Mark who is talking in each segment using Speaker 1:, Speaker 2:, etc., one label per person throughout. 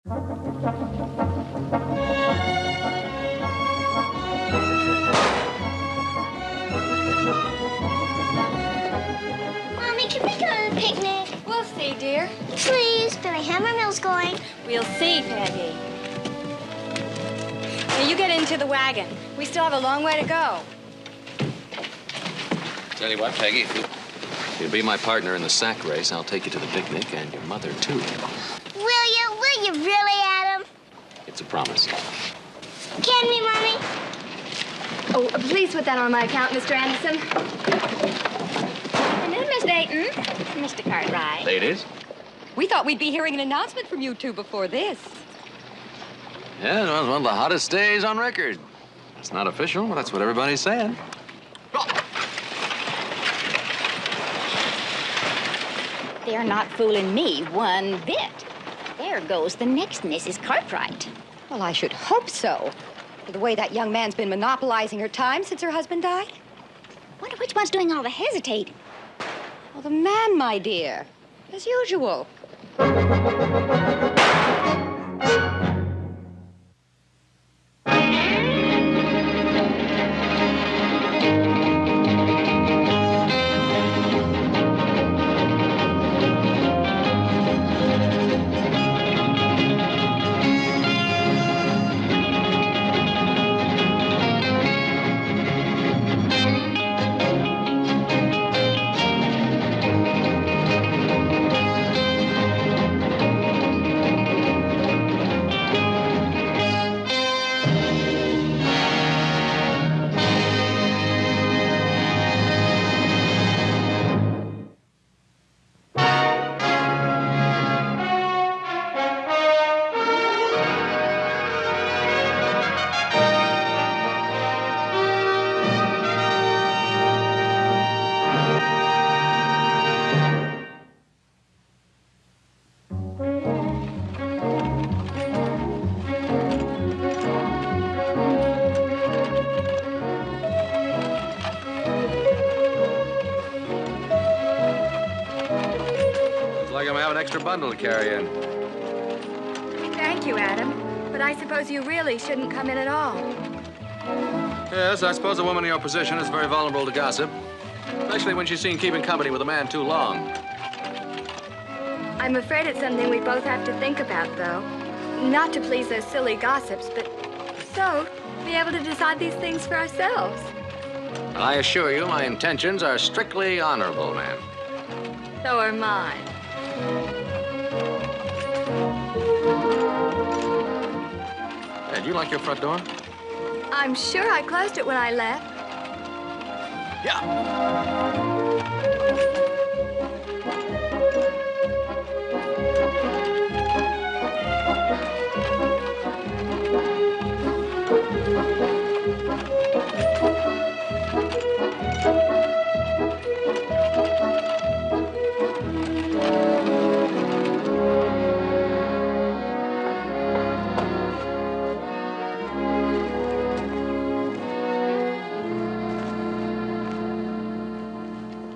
Speaker 1: Mommy, can we go to the picnic?
Speaker 2: We'll see, dear.
Speaker 1: Please, Billy Hammermill's going.
Speaker 2: We'll see, Peggy. Now, you get into the wagon. We still have a long way to go.
Speaker 3: Tell you what, Peggy, if you'll be my partner in the sack race, I'll take you to the picnic, and your mother, too.
Speaker 1: Will you? Will you really, Adam?
Speaker 3: It's a promise.
Speaker 1: Can we, Mommy?
Speaker 2: Oh, please put that on my account, Mr. Anderson. And then, Miss Dayton, Mr. Cartwright.
Speaker 3: Ladies?
Speaker 2: We thought we'd be hearing an announcement from you two before this.
Speaker 3: Yeah, it was one of the hottest days on record. It's not official, but that's what everybody's saying.
Speaker 4: They're not fooling me one bit. There goes the next Mrs. Cartwright.
Speaker 2: Well, I should hope so. The way that young man's been monopolizing her time since her husband died.
Speaker 4: Wonder which one's doing all the hesitating.
Speaker 2: Well, the man, my dear, as usual.
Speaker 3: Bundle to carry in.
Speaker 2: Thank you, Adam. But I suppose you really shouldn't come in at all.
Speaker 3: Yes, I suppose a woman in your position is very vulnerable to gossip, especially when she's seen keeping company with a man too long.
Speaker 2: I'm afraid it's something we both have to think about, though. Not to please those silly gossips, but so be able to decide these things for ourselves.
Speaker 3: I assure you, my intentions are strictly honorable, ma'am.
Speaker 2: So are mine.
Speaker 3: Hey, do you like your front door?
Speaker 2: I'm sure I closed it when I left.
Speaker 3: Yeah.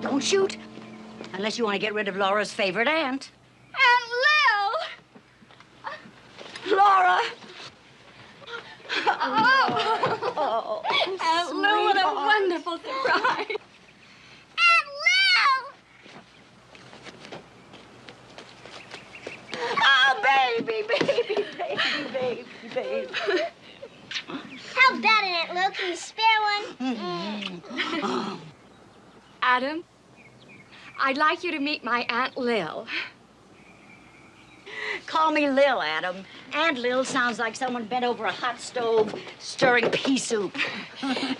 Speaker 4: Don't shoot, unless you want to get rid of Laura's favorite aunt.
Speaker 2: Aunt Lil!
Speaker 4: Laura!
Speaker 2: Oh, Aunt Lil, what a wonderful surprise.
Speaker 1: Aunt Lil!
Speaker 4: Oh, baby.
Speaker 1: How's that, Aunt Lil? Can you spare one?
Speaker 2: Adam, I'd like you to meet my Aunt Lil.
Speaker 4: Call me Lil, Adam. Aunt Lil sounds like someone bent over a hot stove stirring pea soup.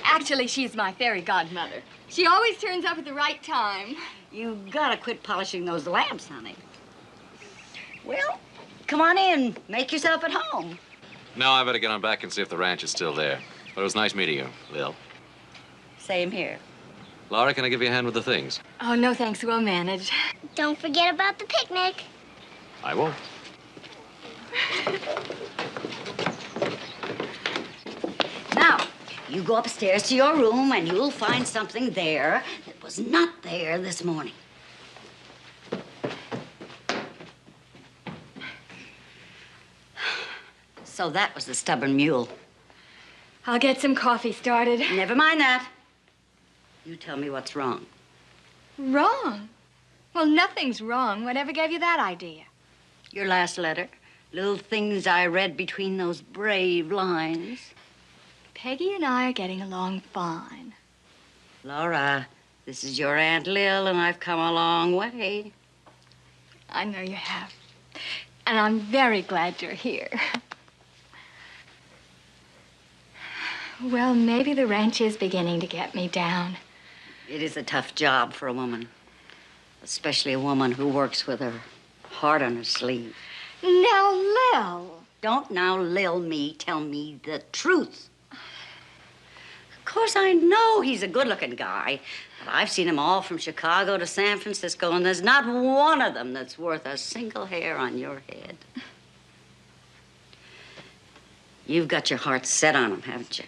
Speaker 2: Actually, she's my fairy godmother. She always turns up at the right time.
Speaker 4: You gotta quit polishing those lamps, honey. Well, come on in. Make yourself at home.
Speaker 3: No, I better get on back and see if the ranch is still there. But it was nice meeting you, Lil.
Speaker 4: Same here.
Speaker 3: Laura, can I give you a hand with the things?
Speaker 2: Oh, no thanks, we'll manage.
Speaker 1: Don't forget about the picnic.
Speaker 3: I won't.
Speaker 4: Now, you go upstairs to your room and you'll find something there that was not there this morning. So that was the stubborn mule.
Speaker 2: I'll get some coffee started.
Speaker 4: Never mind that. You tell me what's wrong.
Speaker 2: Wrong? Well, nothing's wrong. Whatever gave you that idea?
Speaker 4: Your last letter. Little things I read between those brave lines.
Speaker 2: Peggy and I are getting along fine.
Speaker 4: Laura, this is your Aunt Lil, and I've come a long way.
Speaker 2: I know you have. And I'm very glad you're here. Well, maybe the ranch is beginning to get me down.
Speaker 4: It is a tough job for a woman, especially a woman who works with her heart on her sleeve.
Speaker 2: Now, Lil.
Speaker 4: Don't now Lil me. Tell me the truth. Of course, I know he's a good-looking guy, but I've seen them all from Chicago to San Francisco, and there's not one of them that's worth a single hair on your head. You've got your heart set on him, haven't you?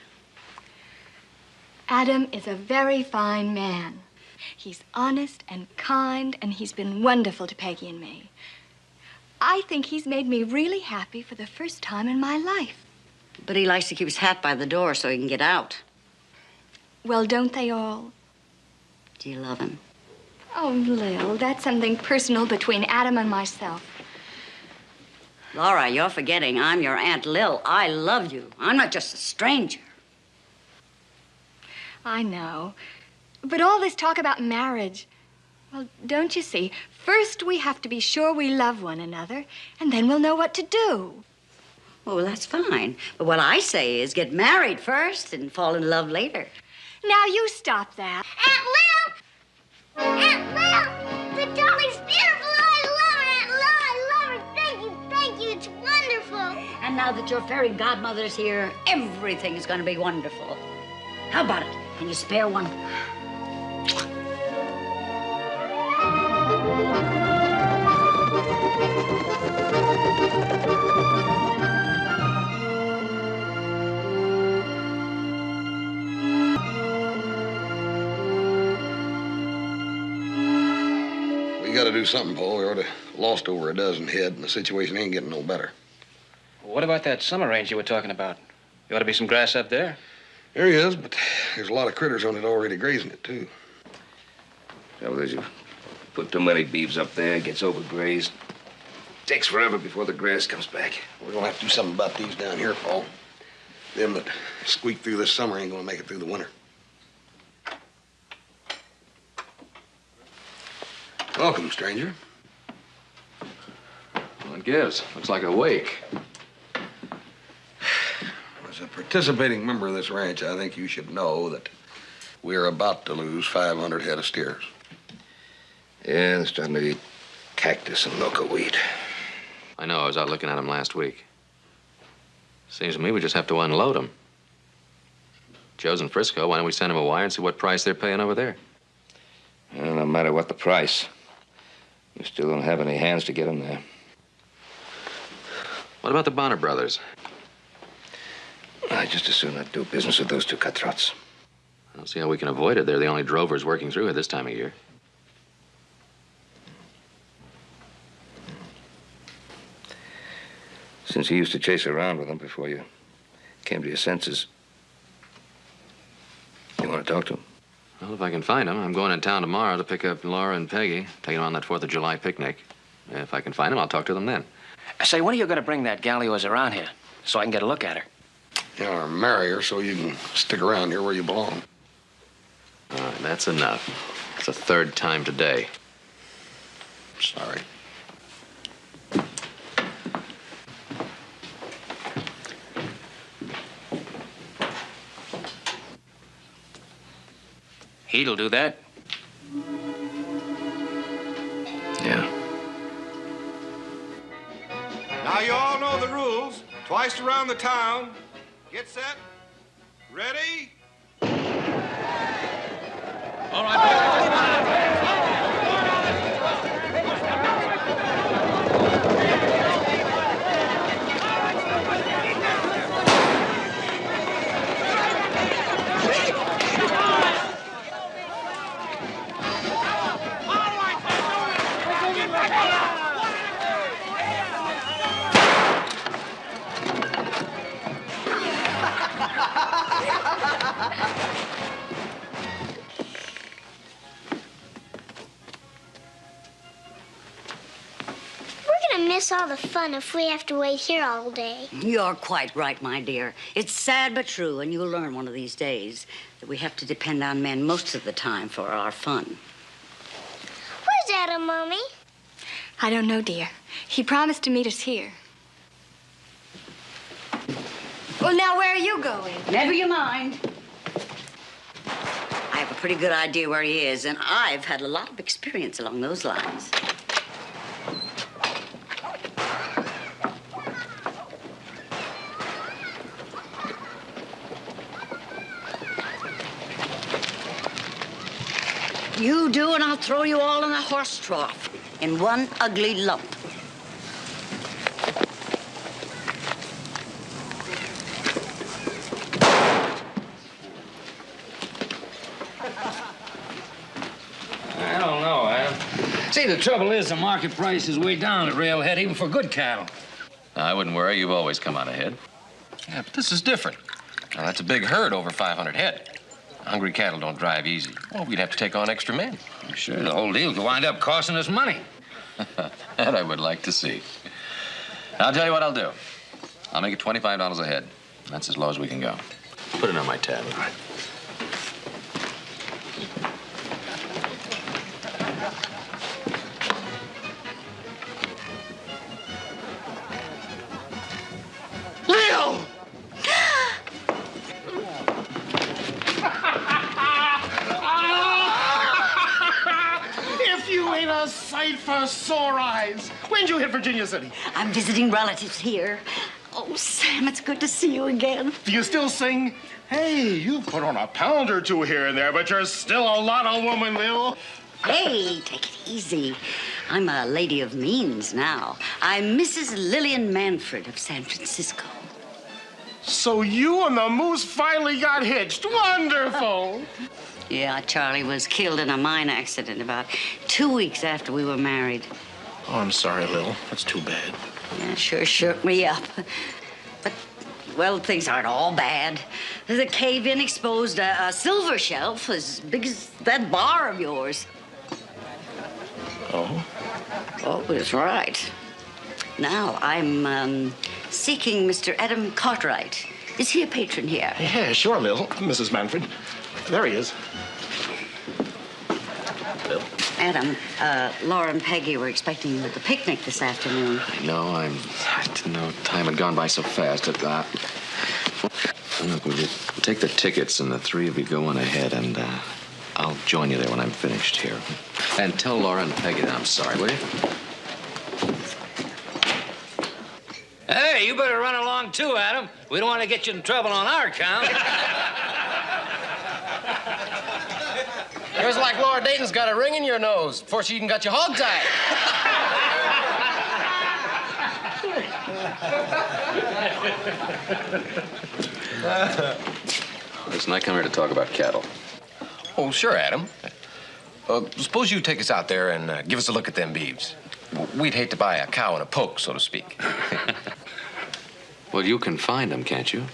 Speaker 2: Adam is a very fine man. He's honest and kind, and he's been wonderful to Peggy and me. I think he's made me really happy for the first time in my life.
Speaker 4: But he likes to keep his hat by the door so he can get out.
Speaker 2: Well, don't they all?
Speaker 4: Do you love him?
Speaker 2: Oh, Lil, that's something personal between Adam and myself.
Speaker 4: Laura, you're forgetting I'm your Aunt Lil. I love you. I'm not just a stranger.
Speaker 2: I know. But all this talk about marriage, well, don't you see? First, we have to be sure we love one another, and then we'll know what to do.
Speaker 4: Well, that's fine. But what I say is get married first and fall in love later.
Speaker 2: Now, you stop that.
Speaker 1: Aunt Lil! Aunt Lil! The dolly's beautiful! I love her, Aunt Lil! I love her! Thank you, it's wonderful!
Speaker 4: And now that your fairy godmother's here, everything's going to be wonderful. How about it? Can you spare one?
Speaker 5: We got to do something, Paul. We already lost over a dozen head, and the situation ain't getting no better.
Speaker 6: What about that summer range you were talking about? There ought to be some grass up there.
Speaker 5: There he is, but there's a lot of critters on it already grazing it, too.
Speaker 7: Trouble is, you put too many beeves up there, it gets overgrazed. Takes forever before the grass comes back.
Speaker 5: We're gonna have to do something about these down here, Paul. Them that squeak through this summer ain't gonna make it through the winter. Welcome, stranger.
Speaker 3: What gives? Looks like a wake.
Speaker 5: As a participating member of this ranch, I think you should know that we're about to lose 500 head of steers.
Speaker 7: Yeah, they're starting to eat cactus and milkweed.
Speaker 3: I know, I was out looking at them last week. Seems to me we just have to unload them. Joe's in Frisco. Why don't we send him a wire and see what price they're paying over there?
Speaker 7: Well, no matter what the price, we still don't have any hands to get them there.
Speaker 3: What about the Bonner brothers?
Speaker 7: I just as soon not do business with those two cutthroats.
Speaker 3: I don't see how we can avoid it. They're the only drovers working through it this time of year.
Speaker 7: Since you used to chase around with them before you came to your senses, you want to talk to them?
Speaker 3: Well, if I can find them. I'm going in town tomorrow to pick up Laura and Peggy, take them on that 4th of July picnic. If I can find them, I'll talk to them then.
Speaker 6: Say, when are you going to bring that gal of yours around here so I can get a look at her?
Speaker 5: You know, or marry her so you can stick around here where you belong.
Speaker 3: All right, that's enough. It's the 3rd time today.
Speaker 5: Sorry.
Speaker 6: He'll do that.
Speaker 7: Yeah.
Speaker 8: Now you all know the rules. Twice around the town. Get set. Ready?
Speaker 3: All right.
Speaker 1: miss all the fun if we have to wait here all day.
Speaker 4: You're quite right, my dear. It's sad but true, and you'll learn one of these days that we have to depend on men most of the time for our fun.
Speaker 1: Where's Adam, Mommy?
Speaker 2: I don't know, dear. He promised to meet us here. Well, now, where are you going?
Speaker 4: Never you mind. I have a pretty good idea where he is, and I've had a lot of experience along those lines. You do, and I'll throw you all in a horse trough in one ugly lump.
Speaker 7: I don't know, Adam. See, the trouble is the market price is way down at Railhead, even for good cattle.
Speaker 3: I wouldn't worry. You've always come out ahead.
Speaker 9: Yeah, but this is different. Now, that's a big herd, over 500 head. Hungry cattle don't drive easy. Well, we'd have to take on extra men.
Speaker 7: I'm sure the whole deal could wind up costing us money.
Speaker 3: That I would like to see. I'll tell you what I'll do. I'll make it $25 a head. That's as low as we can go. Put it on my tab. All right.
Speaker 10: Leo! If you ain't a sight for sore eyes. When'd you hit Virginia City?
Speaker 4: I'm visiting relatives here. Oh, Sam, it's good to see you again.
Speaker 10: Do you still sing? Hey, you put on a pound or two here and there, but you're still a lot of woman, Lil.
Speaker 4: Hey, take it easy. I'm a lady of means now. I'm Mrs. Lillian Manfred of San Francisco.
Speaker 10: So you and the moose finally got hitched. Wonderful.
Speaker 4: Yeah, Charlie was killed in a mine accident about 2 weeks after we were married.
Speaker 10: Oh, I'm sorry, Lil. That's too bad.
Speaker 4: Yeah, sure shook me up. But, well, things aren't all bad. The cave-in exposed a silver shelf as big as that bar of yours.
Speaker 10: Oh?
Speaker 4: Oh, that's right. Now, I'm seeking Mr. Adam Cartwright. Is he a patron here?
Speaker 10: Yeah, sure, Lil. Mrs. Manfred. There he is. Lil?
Speaker 4: Adam, Laura and Peggy were expecting you at the picnic this afternoon.
Speaker 3: I know. I didn't know time had gone by so fast. Look, would you take the tickets and the three of you go on ahead, and I'll join you there when I'm finished here. And tell Laura and Peggy that I'm sorry, will you?
Speaker 7: Hey, you better run along too, Adam. We don't want to get you in trouble on our account.
Speaker 9: It was like Laura Dayton's got a ring in your nose before she even got you hog-tied.
Speaker 3: Listen, I come here to talk about cattle.
Speaker 9: Oh, sure, Adam. Suppose you take us out there and give us a look at them beeves. We'd hate to buy a cow and a poke, so to speak.
Speaker 3: Well, you can find them, can't you?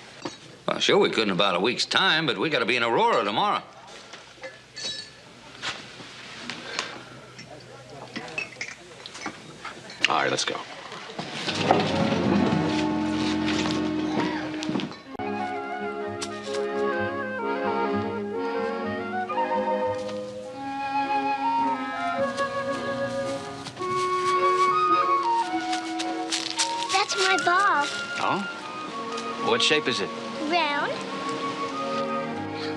Speaker 7: Well, sure, we could in about a week's time, but we got to be in Aurora tomorrow.
Speaker 3: All right, let's go.
Speaker 1: That's my ball.
Speaker 6: Oh? What shape is it?
Speaker 1: Round.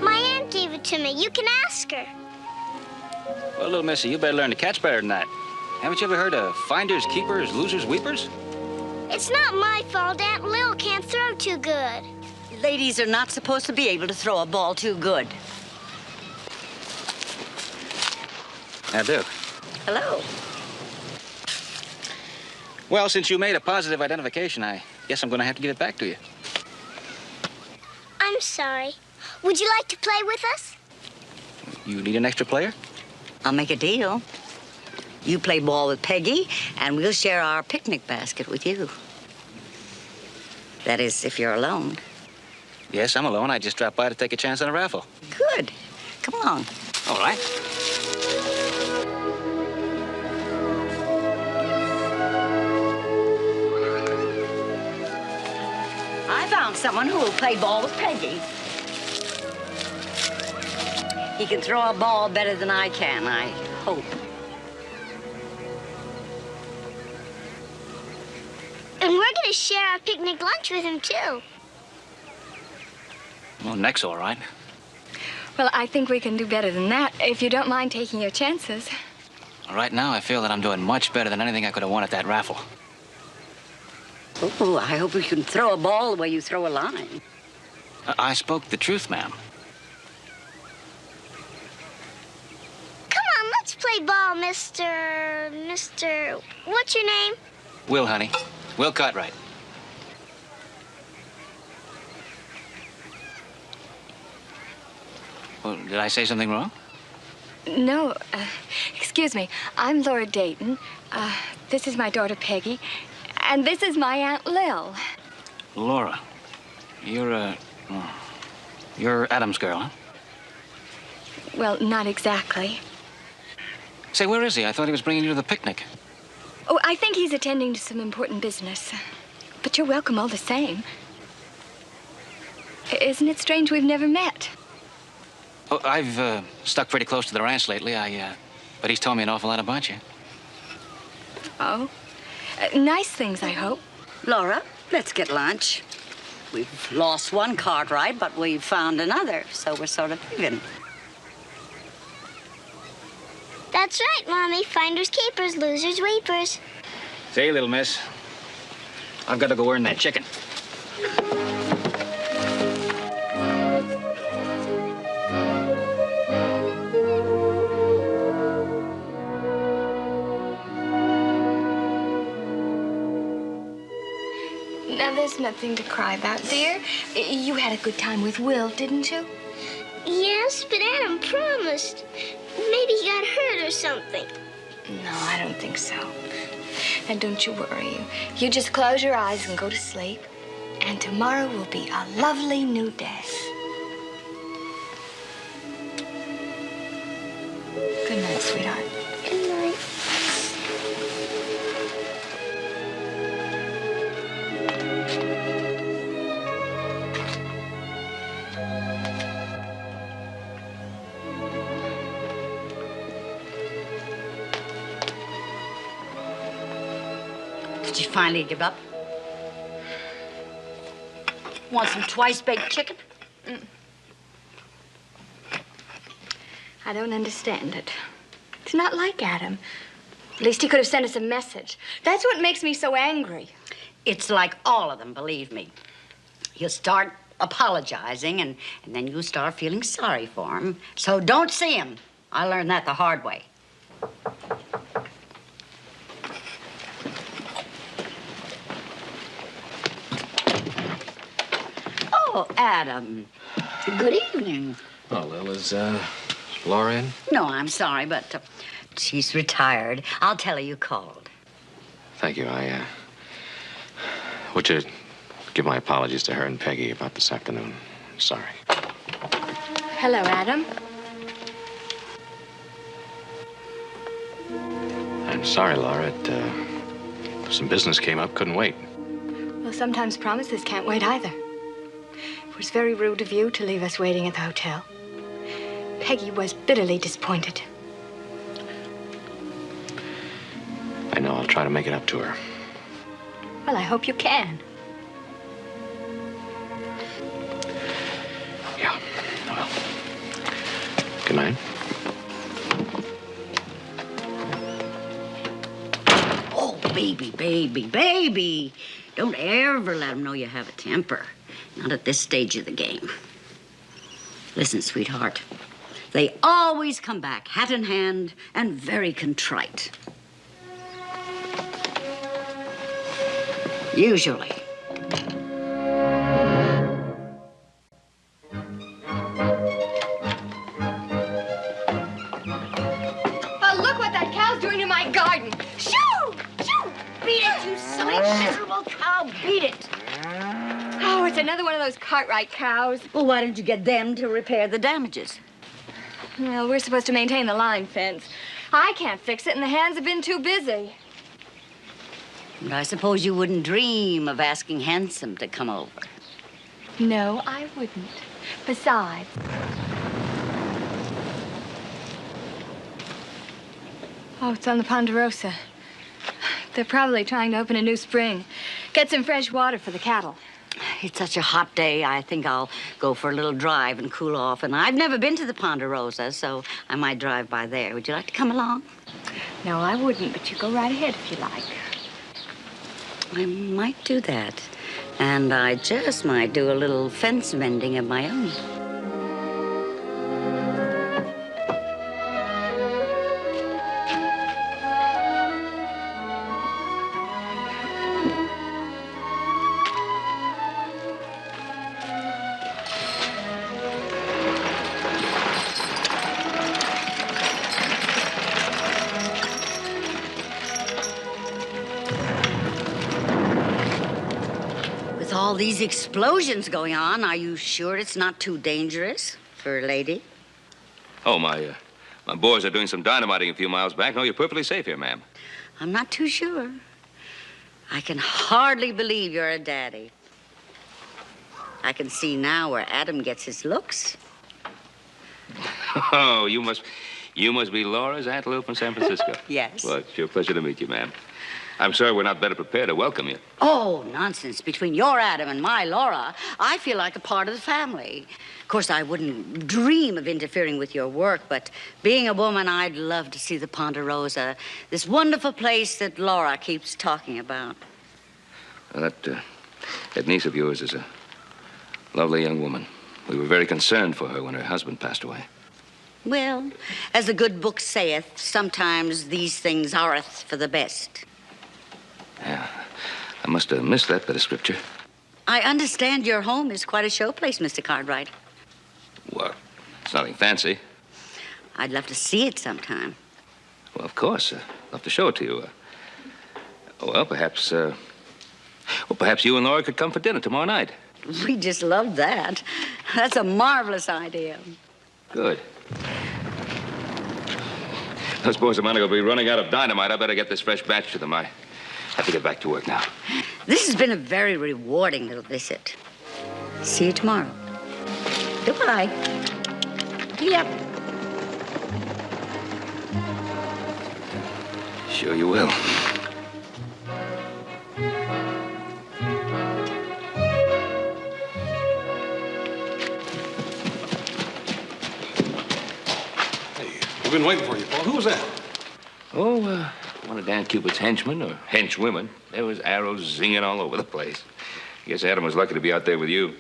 Speaker 1: My aunt gave it to me. You can ask her.
Speaker 6: Well, little missy, you better learn to catch better than that. Haven't you ever heard of finders, keepers, losers, weepers?
Speaker 1: It's not my fault Aunt Lil can't throw too good.
Speaker 4: Ladies are not supposed to be able to throw a ball too good.
Speaker 6: I do.
Speaker 4: Hello.
Speaker 6: Well, since you made a positive identification, I guess I'm going to have to give it back to you.
Speaker 1: I'm sorry. Would you like to play with us?
Speaker 6: You need an extra player?
Speaker 4: I'll make a deal. You play ball with Peggy, and we'll share our picnic basket with you. That is, if you're alone.
Speaker 6: Yes, I'm alone. I just dropped by to take a chance on a raffle.
Speaker 4: Good. Come along.
Speaker 6: All right.
Speaker 4: found someone who will play ball with Peggy. He can throw a ball better than I can, I hope.
Speaker 1: And we're going to share our picnic lunch with him, too.
Speaker 6: Well, Nick's all right.
Speaker 2: Well, I think we can do better than that, if you don't mind taking your chances.
Speaker 6: Right now, I feel that I'm doing much better than anything I could have won at that raffle.
Speaker 4: Oh, I hope you can throw a ball the way you throw a line.
Speaker 6: I spoke the truth, ma'am.
Speaker 1: Come on, let's play ball, Mr. What's your name?
Speaker 6: Will, honey. Will Cartwright. Well, did I say something wrong?
Speaker 2: No, excuse me. I'm Laura Dayton. This is my daughter, Peggy. And this is my Aunt Lil.
Speaker 6: Laura, you're Adam's girl, huh?
Speaker 2: Well, not exactly.
Speaker 6: Say, where is he? I thought he was bringing you to the picnic.
Speaker 2: Oh, I think he's attending to some important business. But you're welcome all the same. Isn't it strange we've never met?
Speaker 6: Oh, I've stuck pretty close to the ranch lately. But he's told me an awful lot about you.
Speaker 2: Oh? Nice things, I hope.
Speaker 4: Laura, let's get lunch. We've lost one Cartwright, but we've found another, so we're sort of even.
Speaker 1: That's right, Mommy. Finders keepers, losers weepers.
Speaker 6: Say, little miss, I've got to go earn that chicken.
Speaker 2: Now, there's nothing to cry about, dear. You had a good time with Will, didn't you?
Speaker 1: Yes, but Adam promised. Maybe he got hurt or something.
Speaker 2: No, I don't think so. And don't you worry. You just close your eyes and go to sleep. And tomorrow will be a lovely new day. Good night, sweetheart.
Speaker 1: Good night.
Speaker 4: Did you finally give up? Want some twice-baked chicken?
Speaker 2: I don't understand it. It's not like Adam. At least he could have sent us a message. That's what makes me so angry.
Speaker 4: It's like all of them, believe me. He'll start apologizing, and then you'll start feeling sorry for him. So don't see him. I learned that the hard way. Oh, Adam. Good evening.
Speaker 3: Oh, Lil, is Laura in?
Speaker 4: No, I'm sorry, but she's retired. I'll tell her you called.
Speaker 3: Thank you. Would you give my apologies to her and Peggy about this afternoon? Sorry.
Speaker 2: Hello, Adam.
Speaker 3: I'm sorry, Laura. Some business came up. Couldn't wait.
Speaker 2: Well, sometimes promises can't wait either. It was very rude of you to leave us waiting at the hotel. Peggy was bitterly disappointed.
Speaker 3: I know. I'll try to make it up to her.
Speaker 2: Well, I hope you can.
Speaker 3: Yeah. Well. Good night.
Speaker 4: Oh, baby. Don't ever let him know you have a temper. Not at this stage of the game. Listen, sweetheart. They always come back, hat in hand, and very contrite. Usually.
Speaker 2: Oh, look what that cow's doing to my garden. Shoo! Shoo!
Speaker 4: Beat it, you silly, miserable cow. Beat it.
Speaker 2: Oh, it's another one of those Cartwright cows.
Speaker 4: Well, why don't you get them to repair the damages?
Speaker 2: Well, we're supposed to maintain the line fence. I can't fix it, and the hands have been too busy.
Speaker 4: And I suppose you wouldn't dream of asking Handsome to come over.
Speaker 2: No, I wouldn't. Besides... Oh, it's on the Ponderosa. They're probably trying to open a new spring. Get some fresh water for the cattle.
Speaker 4: It's such a hot day, I think I'll go for a little drive and cool off. And I've never been to the Ponderosa, so I might drive by there. Would you like to come along?
Speaker 2: No, I wouldn't, but you go right ahead if you like.
Speaker 4: I might do that. And I just might do a little fence mending of my own. All these explosions going on, are you sure it's not too dangerous for a lady?
Speaker 7: Oh, my boys are doing some dynamiting a few miles back. No, you're perfectly safe here, ma'am.
Speaker 4: I'm not too sure. I can hardly believe you're a daddy. I can see now where Adam gets his looks.
Speaker 7: Oh, you must be Laura's Aunt Lou from San Francisco.
Speaker 4: Yes.
Speaker 7: Well, it's sure a pleasure to meet you, ma'am. I'm sorry we're not better prepared to welcome you.
Speaker 4: Oh, nonsense. Between your Adam and my Laura, I feel like a part of the family. Of course, I wouldn't dream of interfering with your work, but being a woman, I'd love to see the Ponderosa, this wonderful place that Laura keeps talking about.
Speaker 7: Well, that niece of yours is a lovely young woman. We were very concerned for her when her husband passed away.
Speaker 4: Well, as the good book saith, sometimes these things areth for the best.
Speaker 7: Yeah, I must have missed that bit of scripture.
Speaker 4: I understand your home is quite a showplace, Mr. Cartwright.
Speaker 7: Well, it's nothing fancy.
Speaker 4: I'd love to see it sometime.
Speaker 7: Well, of course. I'd love to show it to you. Perhaps you and Laura could come for dinner tomorrow night.
Speaker 4: We just love that. That's a marvelous idea.
Speaker 7: Good. Those boys of mine are going to be running out of dynamite. I better get this fresh batch to them. I have to get back to work now.
Speaker 4: This has been a very rewarding little visit. See you tomorrow. Goodbye. Yep.
Speaker 7: Sure you will.
Speaker 5: We've been waiting for you, Paul. Who was that?
Speaker 7: Oh, one of Dan Cupid's henchmen or henchwomen. There was arrows zinging all over the place. I guess Adam was lucky to be out there with you.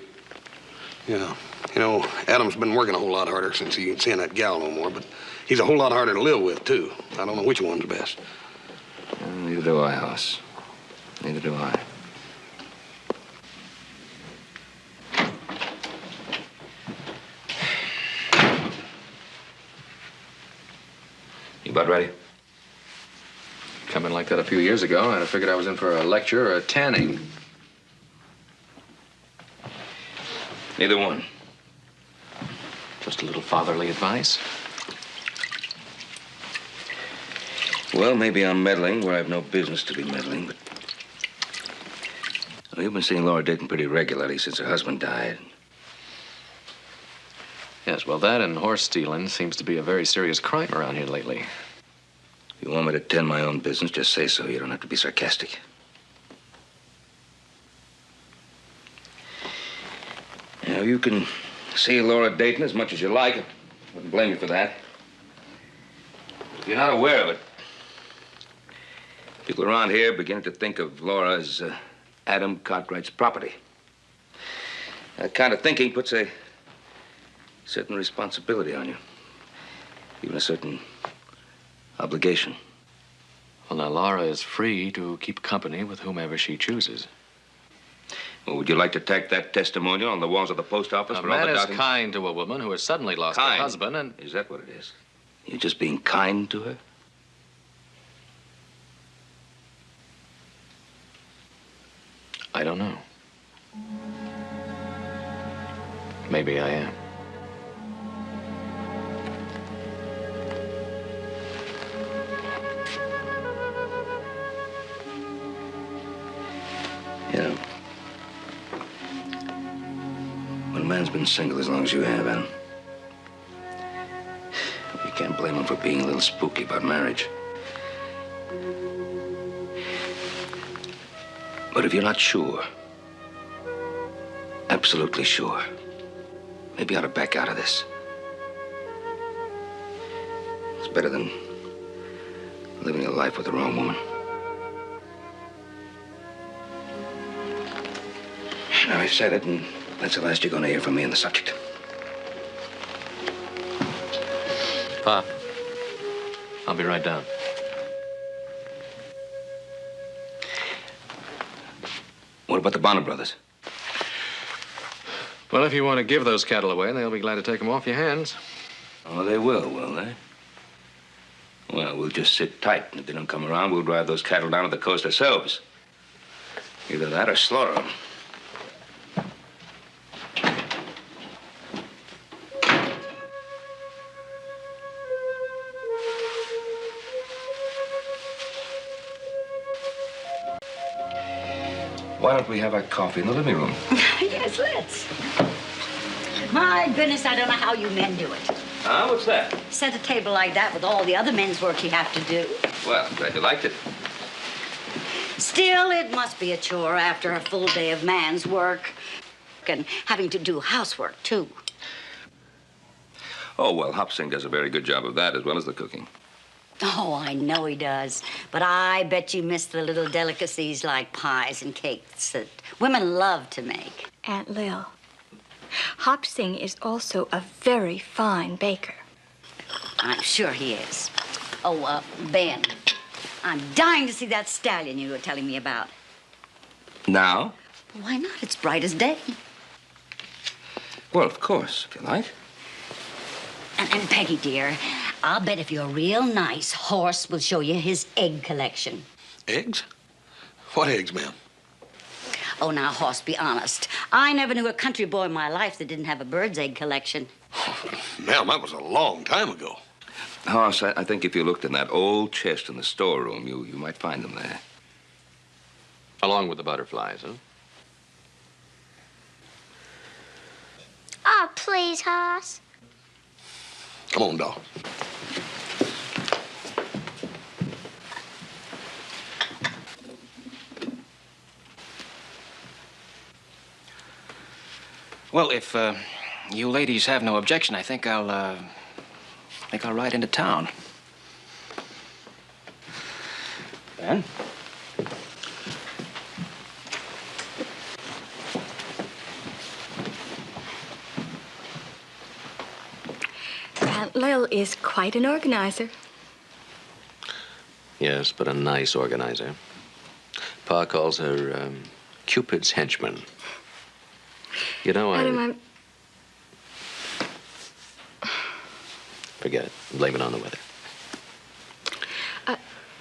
Speaker 5: Yeah. You know, Adam's been working a whole lot harder since he ain't seeing that gal no more, but he's a whole lot harder to live with, too. I don't know which one's best.
Speaker 7: Neither do I, Hoss. Neither do I. You about ready?
Speaker 3: Come in like that a few years ago, and I figured I was in for a lecture or a tanning.
Speaker 7: Neither one.
Speaker 3: Just a little fatherly advice.
Speaker 7: Well, maybe I'm meddling where I have no business to be meddling, but... Well, you've been seeing Laura Dayton pretty regularly since her husband died.
Speaker 3: Yes, well, that and horse stealing seems to be a very serious crime around here lately.
Speaker 7: If you want me to tend my own business, just say so. You don't have to be sarcastic. Now, you can see Laura Dayton as much as you like. I wouldn't blame you for that. If you're not aware of it, people around here begin to think of Laura as Adam Cartwright's property. That kind of thinking puts a certain responsibility on you. Even a certain obligation.
Speaker 3: Well, now, Laura is free to keep company with whomever she chooses.
Speaker 7: Well, would you like to tack that testimonial on the walls of the post office?
Speaker 3: A
Speaker 7: for all
Speaker 3: man
Speaker 7: the
Speaker 3: is
Speaker 7: doubting?
Speaker 3: kind to a woman who has suddenly lost her husband and...
Speaker 7: Is that what it is? You're just being kind to her?
Speaker 3: I don't know. Maybe I am.
Speaker 7: You know, when a man's been single as long as you have, Adam. You can't blame him for being a little spooky about marriage. But if you're not sure, absolutely sure, maybe you ought to back out of this. It's better than living a life with the wrong woman. Now, I've said it, and that's the last you're going to hear from me on the subject.
Speaker 3: Pa, I'll be right down.
Speaker 7: What about the Bonner brothers?
Speaker 3: Well, if you want to give those cattle away, they'll be glad to take them off your hands.
Speaker 7: Oh, they will they? Well, we'll just sit tight, and if they don't come around, we'll drive those cattle down to the coast ourselves. Either that or slaughter them. Why don't we have our coffee in the living room?
Speaker 4: Yes, let's. My goodness, I don't know how you men do it.
Speaker 7: Huh? What's that?
Speaker 4: Set a table like that with all the other men's work you have to do.
Speaker 7: Well, I'm glad you liked it.
Speaker 4: Still, it must be a chore after a full day of man's work and having to do housework, too.
Speaker 7: Oh, well, Hopsing does a very good job of that as well as the cooking.
Speaker 4: Oh, I know he does. But I bet you miss the little delicacies like pies and cakes that women love to make.
Speaker 2: Aunt Lil, Hopsing is also a very fine baker.
Speaker 4: I'm sure he is. Oh, Ben, I'm dying to see that stallion you were telling me about.
Speaker 7: Now?
Speaker 4: Why not? It's bright as day.
Speaker 7: Well, of course, if you like.
Speaker 4: And Peggy, dear, I'll bet if you're real nice, Horse will show you his egg collection.
Speaker 5: Eggs? What eggs, ma'am?
Speaker 4: Oh, now, Horse, be honest. I never knew a country boy in my life that didn't have a bird's egg collection.
Speaker 5: Ma'am, that was a long time ago.
Speaker 7: Hoss, I think if you looked in that old chest in the storeroom, you might find them there.
Speaker 3: Along with the butterflies, huh?
Speaker 1: Oh, please, Hoss.
Speaker 5: Come on, doll.
Speaker 6: Well, if you ladies have no objection, I think I'll ride into town. Ben?
Speaker 2: Aunt Lil is quite an organizer.
Speaker 3: Yes, but a nice organizer. Pa calls her Cupid's henchman. You know,
Speaker 2: Adam,
Speaker 3: Forget it. Blame it on the weather.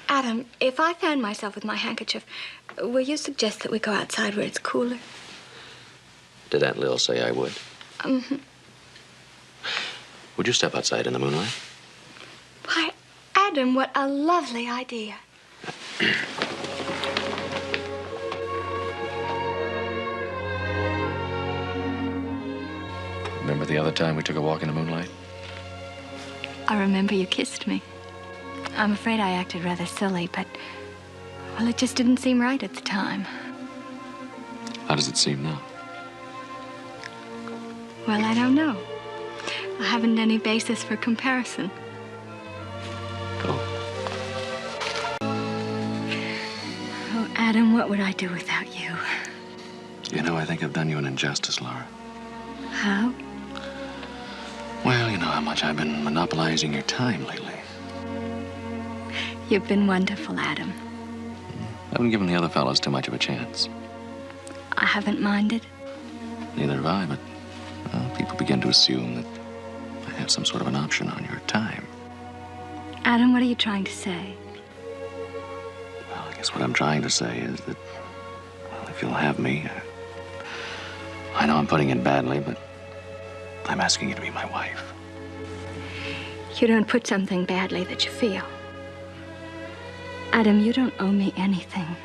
Speaker 2: Adam, if I found myself with my handkerchief, will you suggest that we go outside where it's cooler?
Speaker 3: Did Aunt Lil say I would?
Speaker 2: Mm-hmm.
Speaker 3: Would you step outside in the moonlight?
Speaker 2: Why, Adam, what a lovely idea.
Speaker 3: Remember the other time we took a walk in the moonlight?
Speaker 2: I remember you kissed me. I'm afraid I acted rather silly, but, well, it just didn't seem right at the time.
Speaker 3: How does it seem now?
Speaker 2: Well, I don't know. I haven't any basis for comparison. Oh, Adam, what would I do without you?
Speaker 3: You know, I think I've done you an injustice, Laura.
Speaker 2: How?
Speaker 3: Well, you know how much I've been monopolizing your time lately.
Speaker 2: You've been wonderful, Adam.
Speaker 3: I haven't given the other fellows too much of a chance.
Speaker 2: I haven't minded.
Speaker 3: Neither have I, but well, people begin to assume that I have some sort of an option on your time.
Speaker 2: Adam, what are you trying to say?
Speaker 3: Well, I guess what I'm trying to say is that, well, if you'll have me, I know I'm putting it badly, but I'm asking you to be my wife.
Speaker 2: You don't put something badly that you feel. Adam, you don't owe me anything.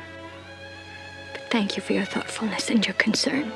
Speaker 2: But thank you for your thoughtfulness and your concern.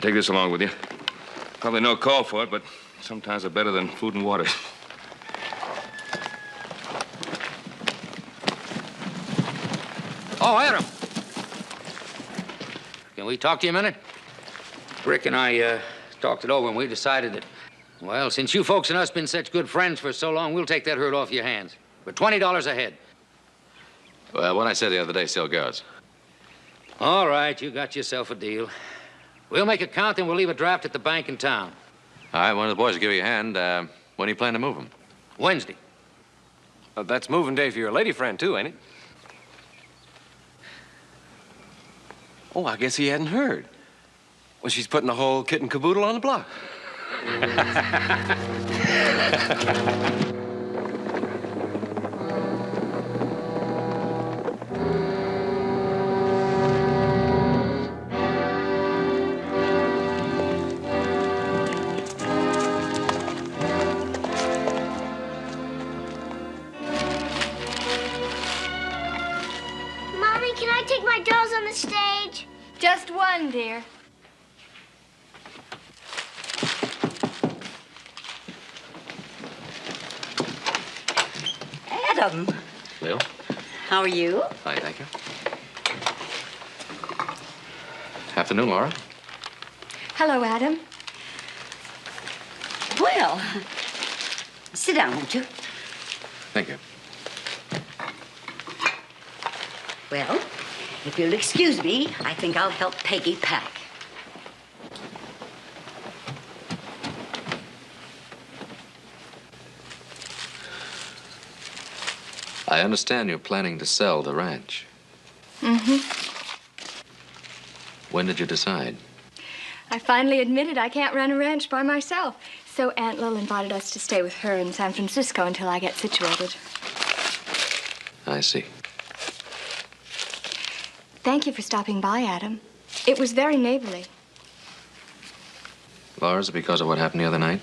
Speaker 7: Take this along with you. Probably no call for it, but sometimes they're better than food and water.
Speaker 11: Oh, Adam. Can we talk to you a minute? Rick and I talked it over, and we decided that, well, since you folks and us been such good friends for so long, we'll take that hurt off your hands. For $20 a head.
Speaker 3: Well, what I said the other day still goes.
Speaker 11: All right, you got yourself a deal. We'll make it count, and we'll leave a draft at the bank in town.
Speaker 3: All right, one of the boys will give you a hand. When do you plan to move them?
Speaker 11: Wednesday.
Speaker 9: That's moving day for your lady friend, too, ain't it? Oh, I guess he hadn't heard. Well, she's putting the whole kit and caboodle on the block.
Speaker 1: Mommy, can I take my dolls on the stage?
Speaker 2: Just one, dear.
Speaker 4: Adam,
Speaker 3: Lil?
Speaker 4: how are you?
Speaker 3: Fine, thank you. Afternoon, Laura.
Speaker 2: Hello, Adam.
Speaker 4: Well, sit down, won't you?
Speaker 3: Thank you.
Speaker 4: Well, if you'll excuse me, I think I'll help Peggy pack.
Speaker 3: I understand you're planning to sell the ranch.
Speaker 2: Mm-hmm.
Speaker 3: When did you decide?
Speaker 2: I finally admitted I can't run a ranch by myself. So Aunt Lil invited us to stay with her in San Francisco until I get situated.
Speaker 3: I see.
Speaker 2: Thank you for stopping by, Adam. It was very neighborly.
Speaker 3: Laura, is it because of what happened the other night?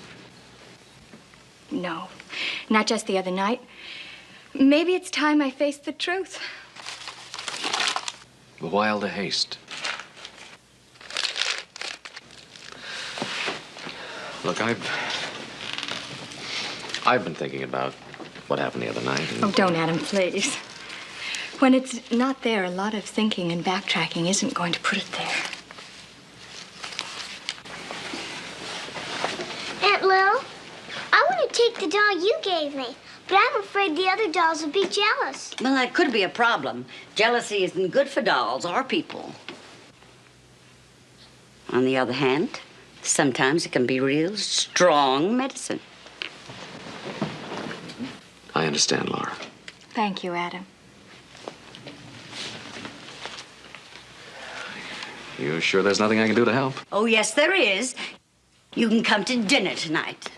Speaker 2: No, not just the other night. Maybe it's time I faced the truth.
Speaker 3: Why all the haste? Look, I've been thinking about what happened the other night.
Speaker 2: Oh, don't, Adam, please. When it's not there, a lot of thinking and backtracking isn't going to put it there.
Speaker 1: Aunt Lil, I want to take the doll you gave me, but I'm afraid the other dolls will be jealous.
Speaker 4: Well, that could be a problem. Jealousy isn't good for dolls or people. On the other hand, sometimes it can be real strong medicine.
Speaker 3: I understand, Laura.
Speaker 2: Thank you, Adam.
Speaker 3: You sure there's nothing I can do to help?
Speaker 4: Oh, yes, there is. You can come to dinner tonight.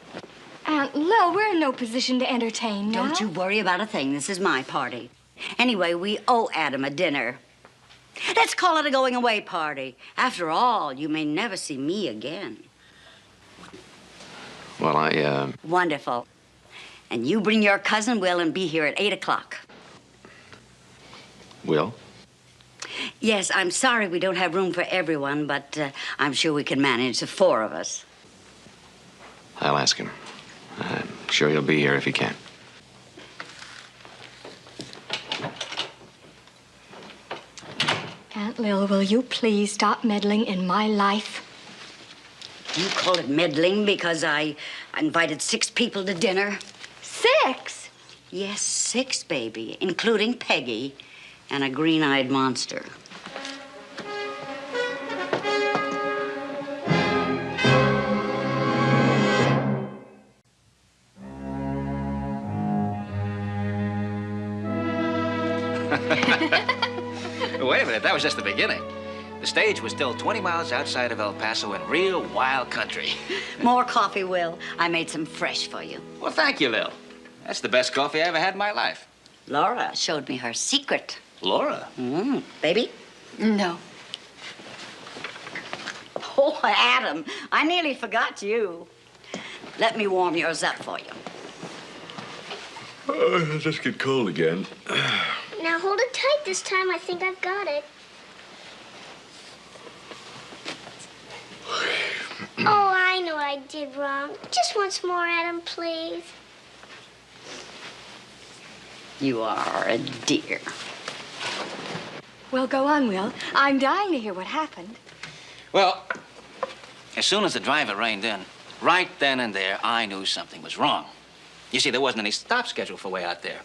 Speaker 2: Aunt Lil, we're in no position to entertain now.
Speaker 4: Don't you worry about a thing. This is my party. Anyway, we owe Adam a dinner. Let's call it a going-away party. After all, you may never see me again.
Speaker 3: Well,
Speaker 4: Wonderful. And you bring your cousin Will and be here at 8 o'clock.
Speaker 3: Will?
Speaker 4: Yes, I'm sorry we don't have room for everyone, but I'm sure we can manage the 4 of us.
Speaker 3: I'll ask him. I'm sure he'll be here if he can.
Speaker 2: Aunt Lil, will you please stop meddling in my life?
Speaker 4: You call it meddling because I invited 6 people to dinner?
Speaker 2: 6?
Speaker 4: Yes, 6, baby, including Peggy and a green-eyed monster.
Speaker 6: Wait a minute, that was just the beginning. The stage was still 20 miles outside of El Paso in real wild country.
Speaker 4: More coffee, Will. I made some fresh for you.
Speaker 6: Well, thank you, Lil. That's the best coffee I ever had in my life.
Speaker 4: Laura showed me her secret.
Speaker 6: Laura?
Speaker 4: Baby?
Speaker 2: No.
Speaker 4: Oh, Adam, I nearly forgot you. Let me warm yours up for you.
Speaker 12: It'll just get cold again.
Speaker 1: Now hold it tight this time. I think I've got it. Oh, I know I did wrong. Just once more, Adam, please.
Speaker 4: You are a dear.
Speaker 2: Well, go on, Will. I'm dying to hear what happened.
Speaker 6: Well, as soon as the driver reined in, right then and there, I knew something was wrong. You see, there wasn't any stop schedule for way out there.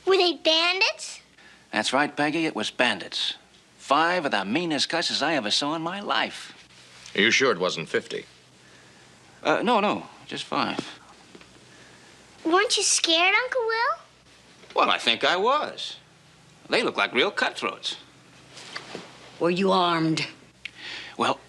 Speaker 1: Were they bandits?
Speaker 6: That's right, Peggy. It was bandits. 5 of the meanest cusses I ever saw in my life.
Speaker 9: Are you sure it wasn't 50?
Speaker 6: No, just 5.
Speaker 1: Weren't you scared, Uncle Will?
Speaker 6: Well, I think I was. They look like real cutthroats.
Speaker 4: Were you armed?
Speaker 6: Well,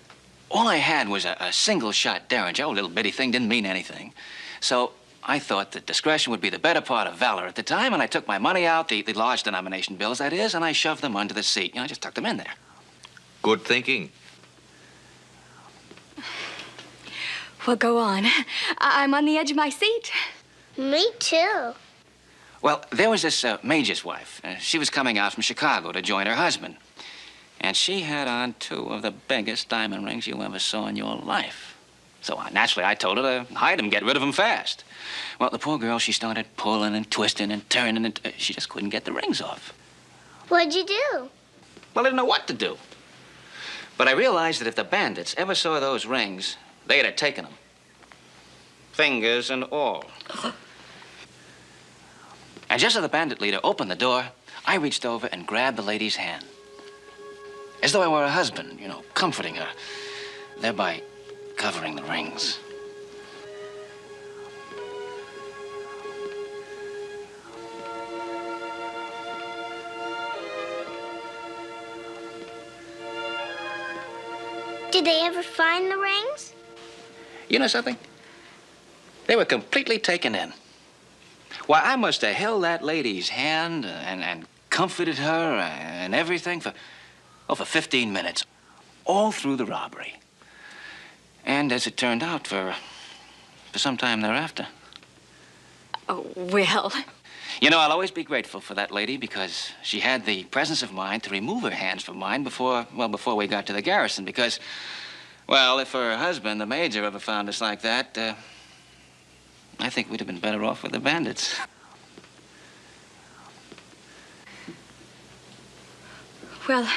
Speaker 6: all I had was a single-shot derringer. Oh, little bitty thing, didn't mean anything. So I thought that discretion would be the better part of valor at the time, and I took my money out, the large denomination bills, that is, and I shoved them under the seat. You know, I just tucked them in there.
Speaker 9: Good thinking.
Speaker 2: Well, go on. I'm on the edge of my seat.
Speaker 1: Me too.
Speaker 6: Well, there was this major's wife. She was coming out from Chicago to join her husband. And she had on 2 of the biggest diamond rings you ever saw in your life. So naturally, I told her to hide them, get rid of them fast. Well, the poor girl, she started pulling and twisting and turning, and she just couldn't get the rings off.
Speaker 1: What'd you do?
Speaker 6: Well, I didn't know what to do. But I realized that if the bandits ever saw those rings, they'd have taken them. Fingers and all. And just as the bandit leader opened the door, I reached over and grabbed the lady's hand. As though I were her husband, you know, comforting her, thereby covering the rings.
Speaker 1: Did they ever find the rings?
Speaker 6: You know something? They were completely taken in. Why, I must have held that lady's hand and comforted her and everything for 15 minutes, all through the robbery. And as it turned out, for some time thereafter.
Speaker 2: Oh, Will.
Speaker 6: You know, I'll always be grateful for that lady because she had the presence of mind to remove her hands from mine before we got to the garrison. Because, well, if her husband, the major, ever found us like that, I think we'd have been better off with the bandits.
Speaker 2: Well,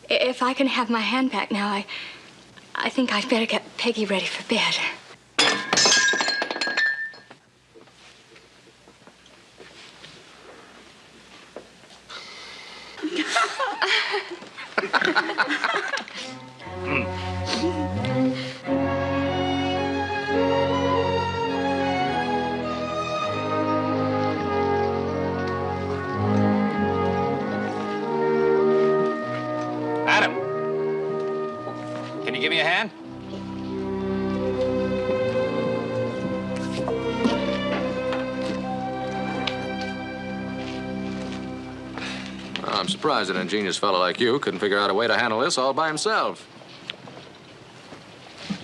Speaker 2: if I can have my hand back now, I think I'd better get Peggy ready for bed.
Speaker 6: Adam, can you give me a hand?
Speaker 3: I'm surprised an ingenious fellow like you couldn't figure out a way to handle this all by himself.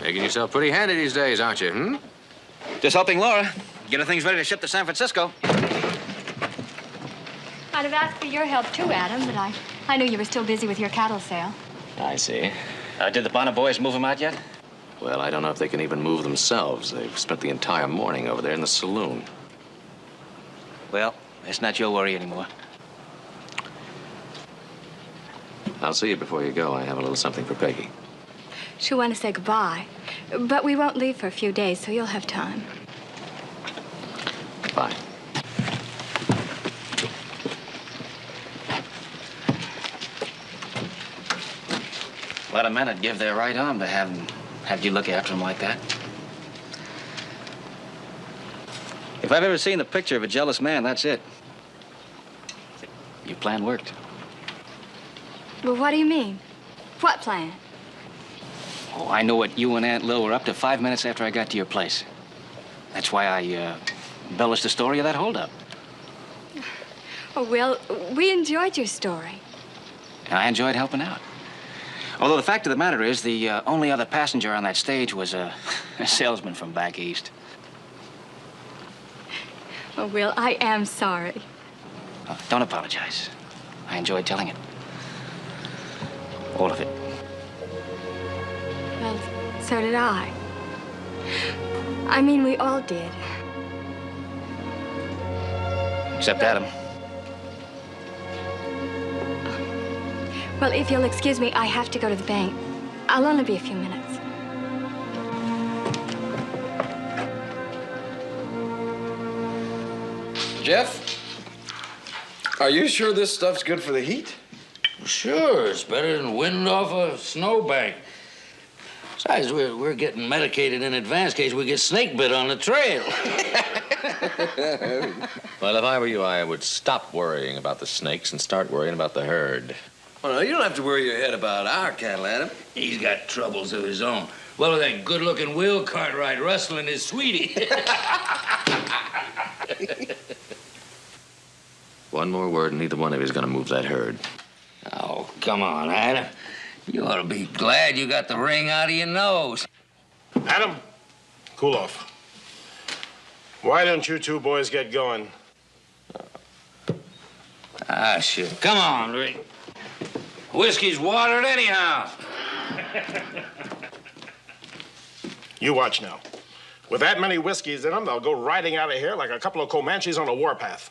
Speaker 3: Making yourself pretty handy these days, aren't you, hmm?
Speaker 6: Just helping Laura get her things ready to ship to San Francisco.
Speaker 2: I'd have asked for your help, too, Adam, but I knew you were still busy with your cattle sale.
Speaker 3: I see.
Speaker 6: Did the Bonner boys move them out yet?
Speaker 3: Well, I don't know if they can even move themselves. They've spent the entire morning over there in the saloon.
Speaker 6: Well, it's not your worry anymore.
Speaker 3: I'll see you before you go. I have a little something for Peggy.
Speaker 2: She'll want to say goodbye, but we won't leave for a few days, so you'll have time.
Speaker 3: Bye.
Speaker 6: A lot of men would give their right arm to have you look after them like that. If I've ever seen the picture of a jealous man, that's it. Your plan worked.
Speaker 2: Well, what do you mean? What plan?
Speaker 6: Oh, I know what you and Aunt Lil were up to 5 minutes after I got to your place. That's why I embellished the story of that holdup.
Speaker 2: Oh, Will, we enjoyed your story.
Speaker 6: And I enjoyed helping out. Although the fact of the matter is, the only other passenger on that stage was a salesman from back east.
Speaker 2: Oh, Will, I am sorry.
Speaker 6: Oh, don't apologize. I enjoyed telling it. All of it.
Speaker 2: Well, So did I. I mean, we all did.
Speaker 6: Except Adam.
Speaker 2: Well, if you'll excuse me, I have to go to the bank. I'll only be a few minutes.
Speaker 9: Jeff, are you sure this stuff's good for the heat?
Speaker 11: Sure, it's better than wind off a snowbank. Besides, we're getting medicated in advance in case we get snake bit on the trail.
Speaker 9: Well, if I were you, I would stop worrying about the snakes and start worrying about the herd.
Speaker 12: Well, no, you don't have to worry your head about our cattle, Adam.
Speaker 11: He's got troubles of his own. Well, with that good-looking Will Cartwright rustling his sweetie.
Speaker 3: One more word, and neither one of you is going to move that herd.
Speaker 11: Oh, come on, Adam. You ought to be glad you got the ring out of your nose.
Speaker 10: Adam, cool off. Why don't you two boys get going?
Speaker 11: Ah, shit. Come on, Rick. Whiskey's watered anyhow.
Speaker 10: You watch now. With that many whiskeys in them, they'll go riding out of here like a couple of Comanches on a warpath.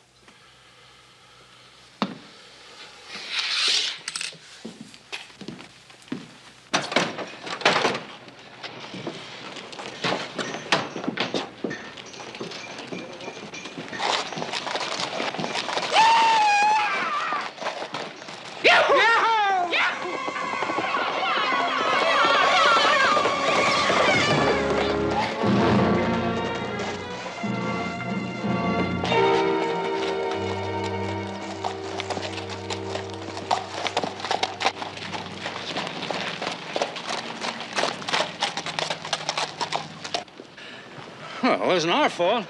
Speaker 11: Well, it wasn't our fault.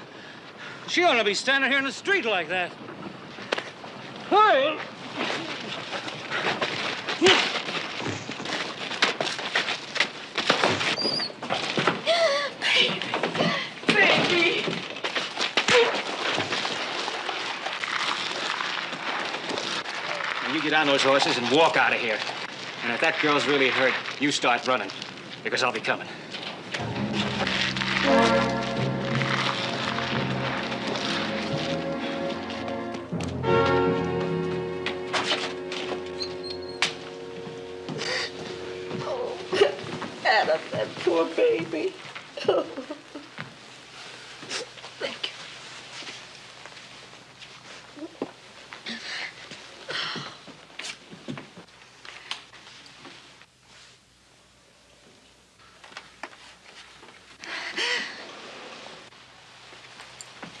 Speaker 11: She ought to be standing here in the street like that. Hey!
Speaker 1: Baby!
Speaker 13: Now you get on those horses and walk out of here. And if that girl's really hurt, you start running, because I'll be coming.
Speaker 4: Adam, that poor baby. Thank you.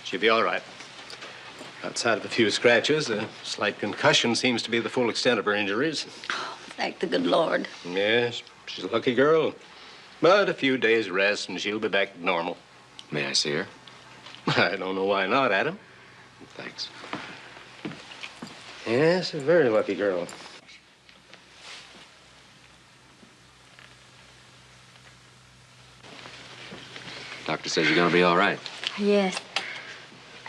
Speaker 14: She'll be all right. Outside of a few scratches, a slight concussion seems to be the full extent of her injuries.
Speaker 4: Thank the good Lord.
Speaker 14: Yes, she's a lucky girl. But a few days' rest and she'll be back to normal.
Speaker 3: May I see her?
Speaker 14: I don't know why not, Adam.
Speaker 3: Thanks.
Speaker 14: Yes, a very lucky girl.
Speaker 3: Doctor says you're going to be all right.
Speaker 2: Yes.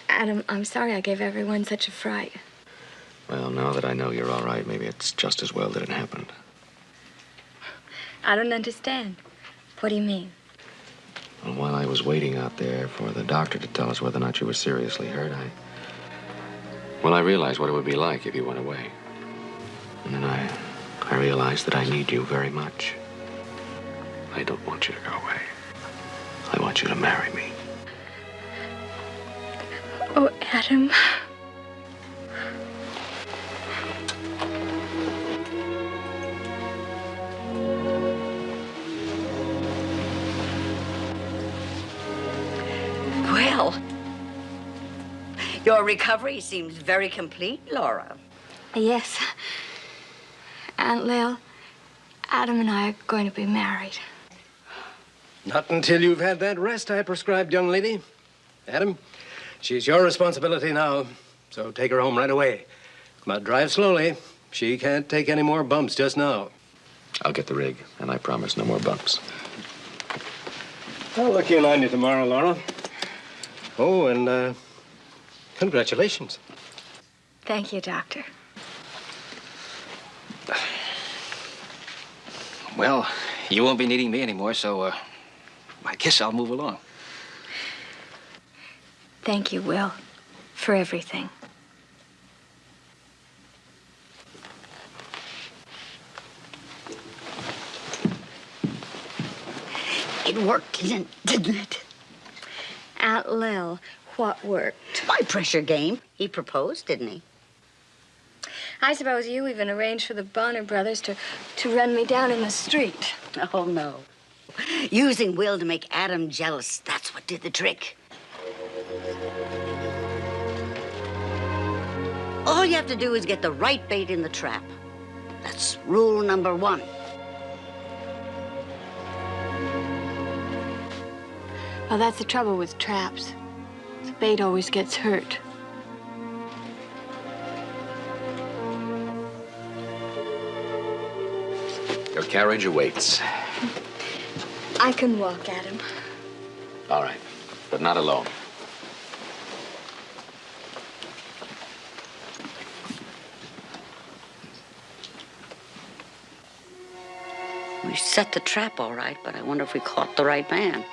Speaker 2: Adam, I'm sorry I gave everyone such a fright.
Speaker 3: Well, now that I know you're all right, maybe it's just as well that it happened.
Speaker 2: I don't understand. What do you mean?
Speaker 3: Well, while I was waiting out there for the doctor to tell us whether or not you were seriously hurt, I realized what it would be like if you went away. And then I realized that I need you very much. I don't want you to go away. I want you to marry me.
Speaker 2: Oh, Adam.
Speaker 4: Well, your recovery seems very complete, Laura.
Speaker 2: Yes. Aunt Lil, Adam and I are going to be married.
Speaker 14: Not until you've had that rest I prescribed, young lady. Adam, she's your responsibility now, so take her home right away. But drive slowly. She can't take any more bumps just now.
Speaker 3: I'll get the rig, and I promise no more bumps.
Speaker 14: I'll look in on you tomorrow, Laura. Oh, and congratulations.
Speaker 2: Thank you, Doctor.
Speaker 6: Well, You won't be needing me anymore, so I guess I'll move along.
Speaker 2: Thank you, Will, for everything.
Speaker 4: It worked, didn't it?
Speaker 2: Aunt Lil, what worked?
Speaker 4: My pressure game. He proposed, didn't he?
Speaker 2: I suppose you even arranged for the Bonner brothers to run me down in the street.
Speaker 4: Oh, no. Using Will to make Adam jealous, that's what did the trick. All you have to do is get the right bait in the trap. That's rule number 1.
Speaker 2: Well, that's the trouble with traps. The bait always gets hurt.
Speaker 3: Your carriage awaits.
Speaker 2: I can walk, Adam.
Speaker 3: All right, but not alone.
Speaker 4: We set the trap all right, but I wonder if we caught the right man.